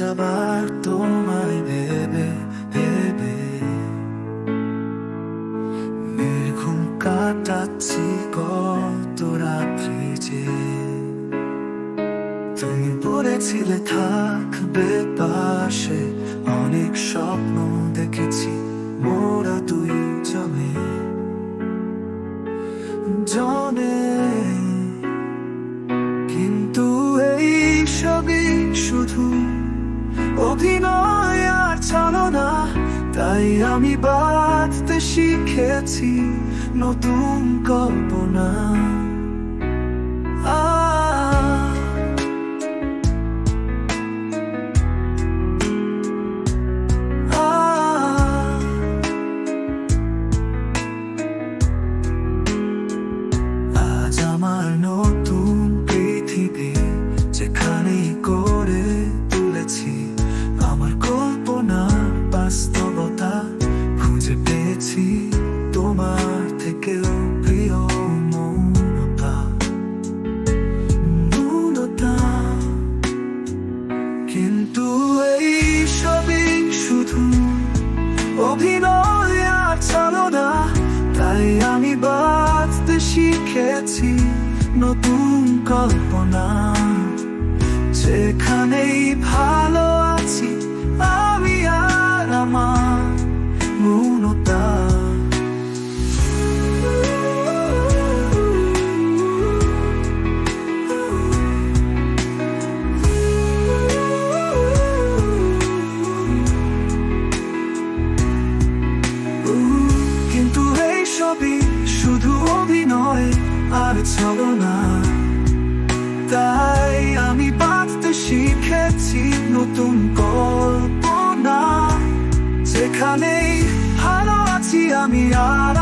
আবার তোমায় ভেবে ভেবে নির্ঘুম কাটাচ্ছি কত রাত্রি যে। তুমি বলেছিলে থাকবে পাশে, অনেক স্বপ্ন দেখেছি মোরা দুই জমে জমে। কিন্তু এই সবই শুধু অভিনয় আর ছলনা, তাই আমি বাঁধতে শিখেছি নতুন কল্পনা। আজ আমার নতুন পৃথিবী, যেখানেই করে তুলেছি আমার কল্পনার বাস্তবতা। খুঁজে পেয়েছি তোমার থেকেও প্রিয় মৌনতা মৌনতা। কিন্তু এই সবই শুধু অভিনয় আর ছলনা, তাই আমি বাঁচতে শিখেছি নতুন কল্পনা। যেখানেই ভালো আছি আমি আর আমার মৌনতা। কিন্তু এই সবই শুধু অভিনয় আর ছলনা, তাই আমি বাঁচতে শিখেছি নতুন কল্পনা। যেখানেই ভালো আছি আমি আর